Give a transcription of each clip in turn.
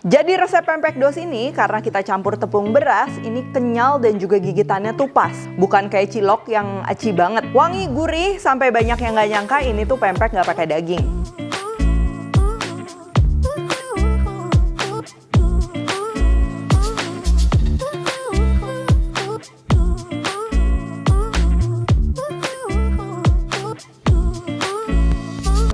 Jadi resep pempek dos ini karena kita campur tepung beras, ini kenyal dan juga gigitannya tuh pas. Bukan kayak cilok yang aci banget. Wangi, gurih, sampai banyak yang nggak nyangka ini tuh pempek nggak pakai daging.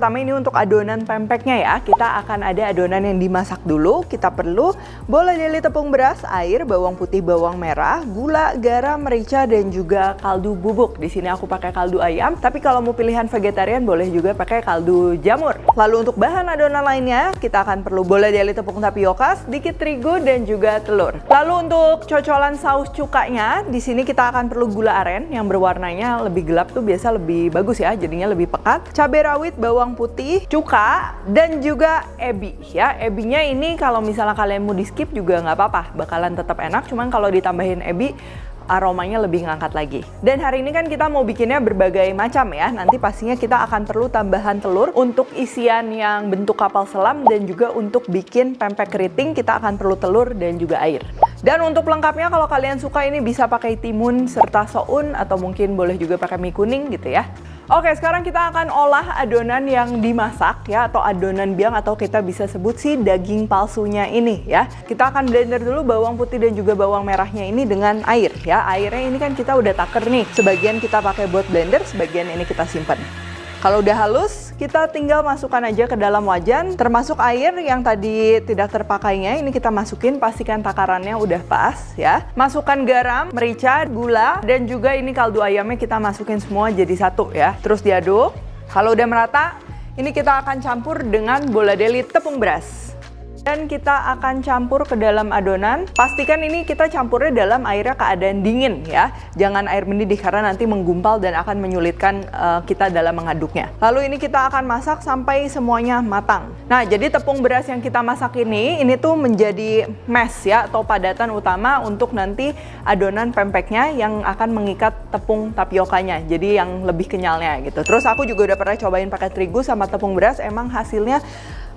Pertama ini untuk adonan pempeknya ya, kita akan ada adonan yang dimasak dulu. Kita perlu bola deli tepung beras, air, bawang putih, bawang merah, gula, garam, merica, dan juga kaldu bubuk. Di sini aku pakai kaldu ayam, tapi kalau mau pilihan vegetarian boleh juga pakai kaldu jamur. Lalu untuk bahan adonan lainnya, kita akan perlu bola deli tepung tapioka, sedikit terigu, dan juga telur. Lalu untuk cocolan saus cukanya, di sini kita akan perlu gula aren yang berwarnanya lebih gelap tuh biasa lebih bagus ya, jadinya lebih pekat. Cabai rawit, bawang putih, cuka, dan juga ebi ya. Ebinya ini kalau misalnya kalian mau di skip juga nggak apa-apa, bakalan tetap enak, cuman kalau ditambahin ebi aromanya lebih ngangkat lagi. Dan hari ini kan kita mau bikinnya berbagai macam ya, nanti pastinya kita akan perlu tambahan telur untuk isian yang bentuk kapal selam, dan juga untuk bikin pempek keriting kita akan perlu telur dan juga air. Dan untuk pelengkapnya kalau kalian suka ini bisa pakai timun serta soun, atau mungkin boleh juga pakai mie kuning gitu ya. Oke, sekarang kita akan olah adonan yang dimasak ya, atau adonan biang, atau kita bisa sebut sih daging palsunya ini ya. Kita akan blender dulu bawang putih dan juga bawang merahnya ini dengan air ya. Airnya ini kan kita udah taker nih, sebagian kita pakai buat blender, sebagian ini kita simpan. Kalau udah halus, kita tinggal masukkan aja ke dalam wajan, termasuk air yang tadi tidak terpakainya, ini kita masukin, pastikan takarannya udah pas ya. Masukkan garam, merica, gula, dan juga ini kaldu ayamnya kita masukin semua jadi satu ya. Terus diaduk. Kalau udah merata, ini kita akan campur dengan bola deli tepung beras. Dan kita akan campur ke dalam adonan. Pastikan ini kita campurnya dalam airnya keadaan dingin ya. Jangan air mendidih karena nanti menggumpal dan akan menyulitkan kita dalam mengaduknya. Lalu ini kita akan masak sampai semuanya matang. Nah, jadi tepung beras yang kita masak ini tuh menjadi mash ya, atau padatan utama untuk nanti adonan pempeknya yang akan mengikat tepung tapiokanya. Jadi yang lebih kenyalnya gitu. Terus aku juga udah pernah cobain pakai terigu sama tepung beras, emang hasilnya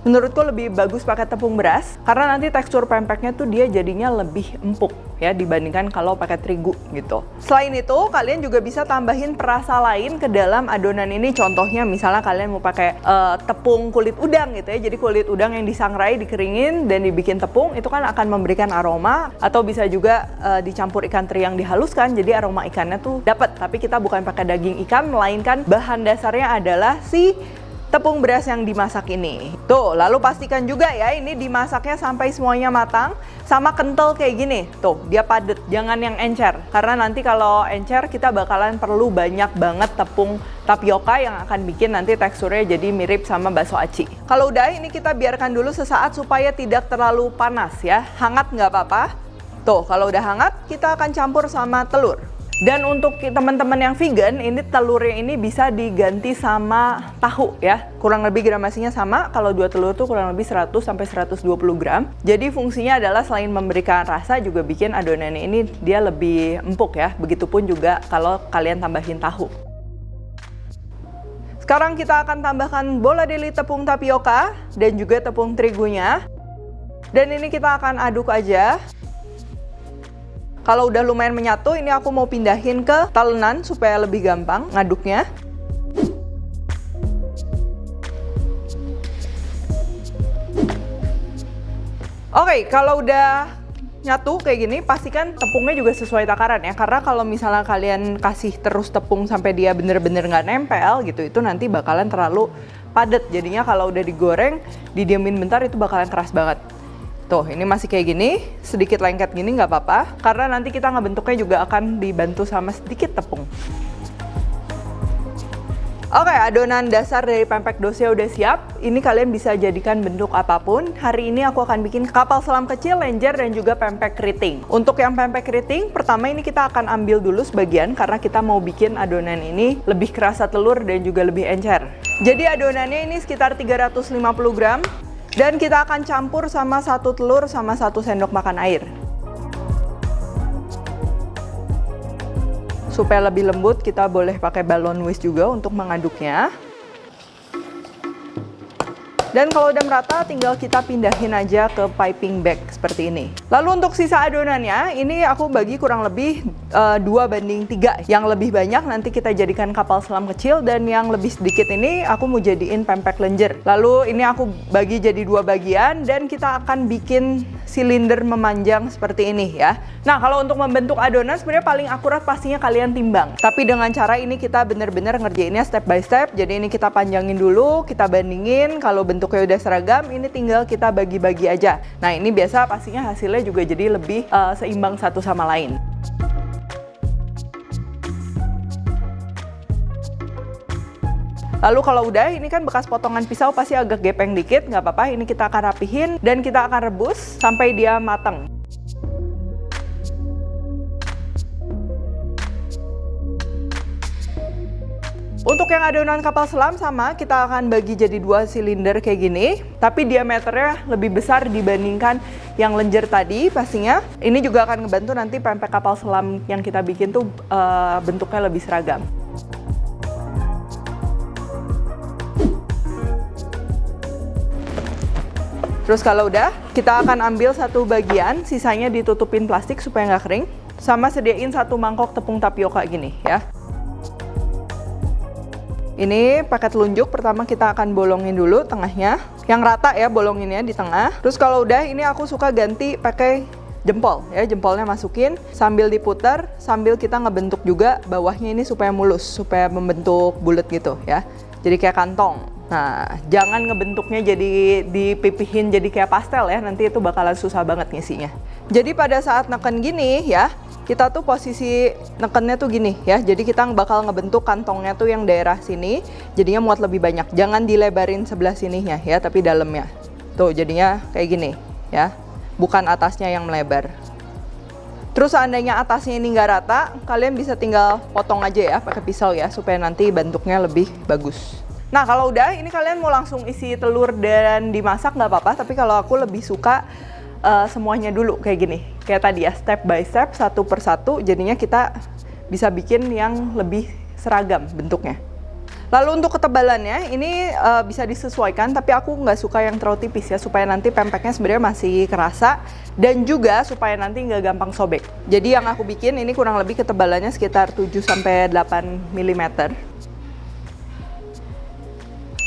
menurutku lebih bagus pakai tepung beras karena nanti tekstur pempeknya tuh dia jadinya lebih empuk ya dibandingkan kalau pakai terigu gitu. Selain itu, kalian juga bisa tambahin perasa lain ke dalam adonan ini. Contohnya misalnya kalian mau pakai tepung kulit udang gitu ya. Jadi kulit udang yang disangrai, dikeringin dan dibikin tepung, itu kan akan memberikan aroma, atau bisa juga dicampur ikan teri yang dihaluskan jadi aroma ikannya tuh dapat. Tapi kita bukan pakai daging ikan, melainkan bahan dasarnya adalah si tepung beras yang dimasak ini. Tuh, lalu pastikan juga ya ini dimasaknya sampai semuanya matang sama kental kayak gini. Tuh, dia padat, jangan yang encer. Karena nanti kalau encer kita bakalan perlu banyak banget tepung tapioka yang akan bikin nanti teksturnya jadi mirip sama bakso aci. Kalau udah, ini kita biarkan dulu sesaat supaya tidak terlalu panas ya. Hangat nggak apa-apa. Tuh, kalau udah hangat kita akan campur sama telur. Dan untuk teman-teman yang vegan, ini telurnya ini bisa diganti sama tahu ya. Kurang lebih gramasinya sama, kalau 2 telur tuh kurang lebih 100-120 gram. Jadi fungsinya adalah selain memberikan rasa, juga bikin adonannya ini dia lebih empuk ya. Begitupun juga kalau kalian tambahin tahu. Sekarang kita akan tambahkan bola deli tepung tapioka dan juga tepung terigunya. Dan ini kita akan aduk aja. Kalau udah lumayan menyatu, ini aku mau pindahin ke talenan supaya lebih gampang ngaduknya. Oke, kalau udah nyatu kayak gini, pastikan tepungnya juga sesuai takaran ya. Karena kalau misalnya kalian kasih terus tepung sampai dia bener-bener nggak nempel gitu, itu nanti bakalan terlalu padat. Jadinya kalau udah digoreng, didiemin bentar itu bakalan keras banget. Tuh, ini masih kayak gini, sedikit lengket gini nggak apa-apa, karena nanti kita ngebentuknya juga akan dibantu sama sedikit tepung. Oke, adonan dasar dari pempek dosnya udah siap. Ini kalian bisa jadikan bentuk apapun. Hari ini aku akan bikin kapal selam kecil, lenjer, dan juga pempek keriting. Untuk yang pempek keriting, pertama ini kita akan ambil dulu sebagian, karena kita mau bikin adonan ini lebih kerasa telur dan juga lebih encer. Jadi adonannya ini sekitar 350 gram. Dan kita akan campur sama 1 telur sama 1 sendok makan air. Supaya lebih lembut, kita boleh pakai balon whisk juga untuk mengaduknya. Dan kalau udah merata, tinggal kita pindahin aja ke piping bag seperti ini. Lalu untuk sisa adonannya, ini aku bagi kurang lebih 2:3. Yang lebih banyak nanti kita jadikan kapal selam kecil, dan yang lebih sedikit ini aku mau jadiin pempek lenjer. Lalu ini aku bagi jadi 2 bagian, dan kita akan bikin silinder memanjang seperti ini ya. Nah, kalau untuk membentuk adonan sebenarnya paling akurat pastinya kalian timbang. Tapi dengan cara ini kita benar-benar ngerjainnya step by step. Jadi ini kita panjangin dulu, kita bandingin. Kalau bentuknya udah seragam, ini tinggal kita bagi-bagi aja. Nah, ini biasa pastinya hasilnya juga jadi lebih seimbang satu sama lain. Lalu kalau udah, ini kan bekas potongan pisau pasti agak gepeng dikit, nggak apa-apa. Ini kita akan rapihin dan kita akan rebus sampai dia matang. Untuk yang adonan kapal selam sama, kita akan bagi jadi 2 silinder kayak gini, tapi diameternya lebih besar dibandingkan yang lenjer tadi pastinya. Ini juga akan ngebantu nanti pempek kapal selam yang kita bikin tuh bentuknya lebih seragam. Terus kalau udah, kita akan ambil satu bagian, sisanya ditutupin plastik supaya nggak kering, sama sediain 1 mangkok tepung tapioka gini ya. Ini pakai telunjuk, pertama kita akan bolongin dulu tengahnya, yang rata ya bolonginnya di tengah. Terus kalau udah, ini aku suka ganti pakai jempol ya, jempolnya masukin sambil diputar, sambil kita ngebentuk juga bawahnya ini supaya mulus, supaya membentuk bulat gitu ya. Jadi kayak kantong. Nah, jangan ngebentuknya jadi dipipihin jadi kayak pastel ya, nanti itu bakalan susah banget ngisinya. Jadi pada saat neken gini ya, kita tuh posisi nekennya tuh gini ya, jadi kita bakal ngebentuk kantongnya tuh yang daerah sini, jadinya muat lebih banyak. Jangan dilebarin sebelah sininya ya, tapi dalamnya. Tuh jadinya kayak gini ya, bukan atasnya yang melebar. Terus seandainya atasnya ini nggak rata, kalian bisa tinggal potong aja ya pakai pisau ya, supaya nanti bentuknya lebih bagus. Nah kalau udah, ini kalian mau langsung isi telur dan dimasak nggak apa-apa, tapi kalau aku lebih suka semuanya dulu kayak gini, kayak tadi ya, step by step, satu persatu, jadinya kita bisa bikin yang lebih seragam bentuknya. Lalu untuk ketebalannya ini bisa disesuaikan, tapi aku nggak suka yang terlalu tipis ya, supaya nanti pempeknya sebenarnya masih kerasa, dan juga supaya nanti nggak gampang sobek. Jadi yang aku bikin ini kurang lebih ketebalannya sekitar 7-8 mm.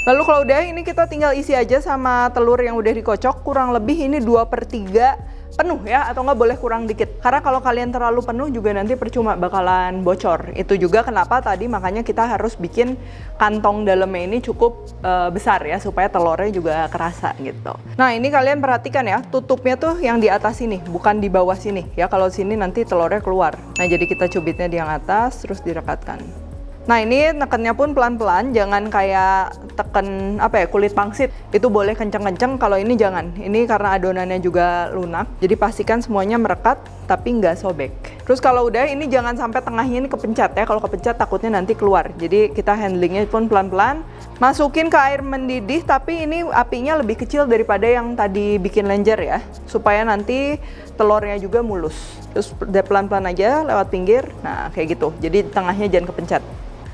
Lalu kalau udah, ini kita tinggal isi aja sama telur yang udah dikocok, kurang lebih ini 2/3 penuh ya, atau nggak boleh kurang dikit. Karena kalau kalian terlalu penuh juga nanti percuma, bakalan bocor. Itu juga kenapa tadi makanya kita harus bikin kantong dalamnya ini cukup besar ya, supaya telurnya juga kerasa gitu. Nah ini kalian perhatikan ya, tutupnya tuh yang di atas sini, bukan di bawah sini ya. Kalau sini nanti telurnya keluar. Nah jadi kita cubitnya di yang atas, terus direkatkan. Nah ini nekennya pun pelan-pelan, jangan kayak teken kulit pangsit. Itu boleh kenceng-kenceng, kalau ini jangan. Ini karena adonannya juga lunak, jadi pastikan semuanya merekat tapi nggak sobek. Terus kalau udah, ini jangan sampai tengahnya ini kepencet ya, kalau kepencet takutnya nanti keluar. Jadi kita handlingnya pun pelan-pelan. Masukin ke air mendidih, tapi ini apinya lebih kecil daripada yang tadi bikin lenjer ya, supaya nanti telurnya juga mulus. Terus pelan-pelan aja lewat pinggir, nah kayak gitu. Jadi tengahnya jangan kepencet.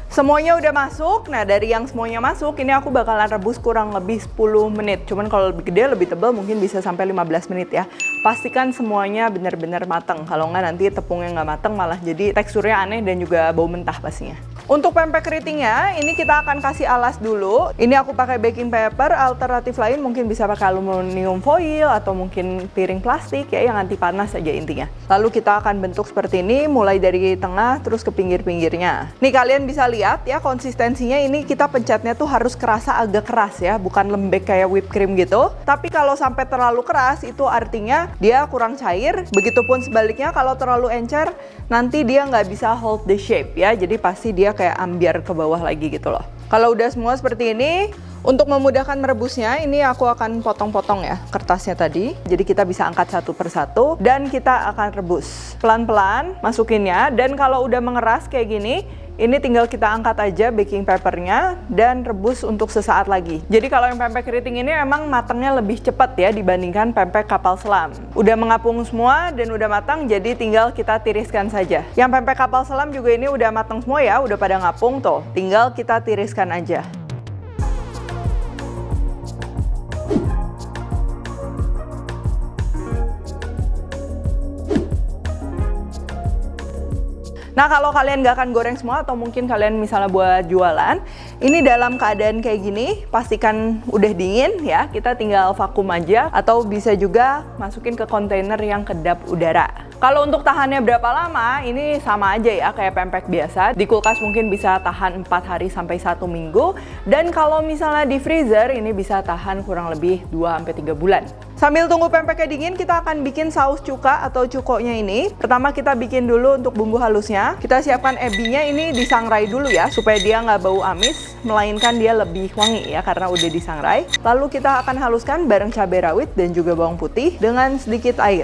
Semuanya udah masuk. Nah dari yang semuanya masuk, ini aku bakalan rebus kurang lebih 10 menit. Cuman kalau lebih gede, lebih tebal, mungkin bisa sampai 15 menit ya. Pastikan semuanya benar-benar matang. Kalau nggak nanti tepungnya nggak matang, malah jadi teksturnya aneh dan juga bau mentah pastinya. Untuk pempek keritingnya, ini kita akan kasih alas dulu. Ini aku pakai baking paper, alternatif lain mungkin bisa pakai aluminium foil atau mungkin piring plastik ya, yang anti panas aja intinya. Lalu kita akan bentuk seperti ini, mulai dari tengah terus ke pinggir-pinggirnya. Nih kalian bisa lihat ya, konsistensinya ini kita pencetnya tuh harus kerasa agak keras ya, bukan lembek kayak whipped cream gitu. Tapi kalau sampai terlalu keras, itu artinya dia kurang cair. Begitupun sebaliknya, kalau terlalu encer, nanti dia nggak bisa hold the shape ya, jadi pasti dia kayak ambiar ke bawah lagi gitu loh. Kalau udah semua seperti ini, untuk memudahkan merebusnya, ini aku akan potong-potong ya kertasnya tadi. Jadi kita bisa angkat satu persatu dan kita akan rebus. Pelan-pelan masukinnya, dan kalau udah mengeras kayak gini, ini tinggal kita angkat aja baking papernya dan rebus untuk sesaat lagi. Jadi kalau yang pempek keriting ini emang matangnya lebih cepat ya dibandingkan pempek kapal selam. Udah mengapung semua dan udah matang, jadi tinggal kita tiriskan saja. Yang pempek kapal selam juga ini udah matang semua ya, udah pada ngapung tuh. Tinggal kita tiriskan aja. Nah, kalau kalian nggak akan goreng semua atau mungkin kalian misalnya buat jualan, ini dalam keadaan kayak gini, pastikan udah dingin ya. Kita tinggal vakum aja atau bisa juga masukin ke kontainer yang kedap udara. Kalau untuk tahannya berapa lama, ini sama aja ya kayak pempek biasa. Di kulkas mungkin bisa tahan 4 hari sampai 1 minggu. Dan kalau misalnya di freezer, ini bisa tahan kurang lebih 2-3 bulan. Sambil tunggu pempeknya dingin, kita akan bikin saus cuka atau cukonya ini. Pertama kita bikin dulu untuk bumbu halusnya. Kita siapkan ebinya, ini disangrai dulu ya, supaya dia nggak bau amis, melainkan dia lebih wangi ya, karena udah disangrai. Lalu kita akan haluskan bareng cabai rawit dan juga bawang putih dengan sedikit air.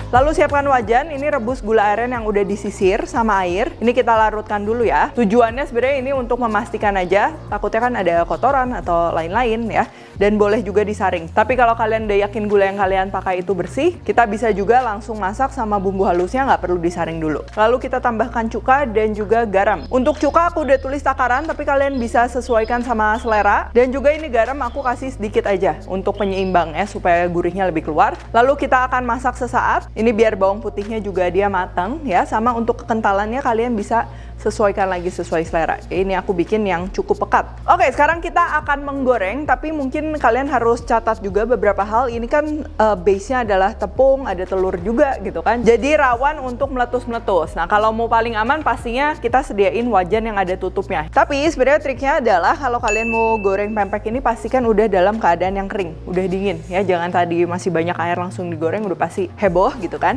Lalu siapkan wajan, ini rebus gula aren yang udah disisir sama air. Ini kita larutkan dulu ya. Tujuannya sebenarnya ini untuk memastikan aja, takutnya kan ada kotoran atau lain-lain ya. Dan boleh juga disaring. Tapi kalau kalian udah yakin gula yang kalian pakai itu bersih, kita bisa juga langsung masak sama bumbu halusnya, nggak perlu disaring dulu. Lalu kita tambahkan cuka dan juga garam. Untuk cuka aku udah tulis takaran, tapi kalian bisa sesuaikan sama selera. Dan juga ini garam aku kasih sedikit aja untuk penyeimbang ya, supaya gurihnya lebih keluar. Lalu kita akan masak sesaat. Ini biar bawang putihnya juga dia matang ya, sama untuk kekentalannya kalian bisa sesuaikan lagi sesuai selera. Ini aku bikin yang cukup pekat. Oke, sekarang kita akan menggoreng, tapi mungkin kalian harus catat juga beberapa hal. Ini kan base-nya adalah tepung, ada telur juga gitu kan. Jadi rawan untuk meletus-meletus. Nah, kalau mau paling aman pastinya kita sediain wajan yang ada tutupnya. Tapi sebenarnya triknya adalah kalau kalian mau goreng pempek ini pastikan udah dalam keadaan yang kering, udah dingin ya. Jangan tadi masih banyak air langsung digoreng, udah pasti heboh gitu kan.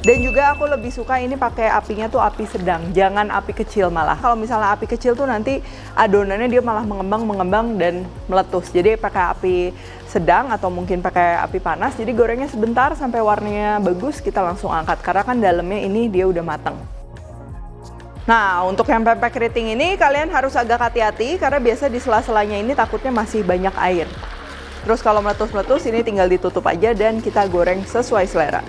Dan juga aku lebih suka ini pakai apinya tuh api sedang, jangan api kecil malah. Kalau misalnya api kecil tuh nanti adonannya dia malah mengembang dan meletus. Jadi pakai api sedang atau mungkin pakai api panas. Jadi gorengnya sebentar sampai warnanya bagus, kita langsung angkat. Karena kan dalamnya ini dia udah matang. Nah, untuk yang pempek keriting ini kalian harus agak hati-hati karena biasa di sela-selanya ini takutnya masih banyak air. Terus kalau meletus-meletus ini tinggal ditutup aja dan kita goreng sesuai selera.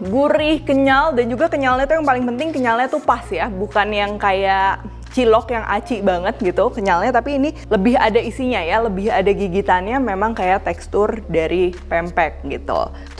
Gurih, kenyal, dan juga kenyalnya tuh yang paling penting, kenyalnya tuh pas ya, bukan yang kayak cilok yang aci banget gitu kenyalnya, tapi ini lebih ada isinya ya, lebih ada gigitannya, memang kayak tekstur dari pempek gitu.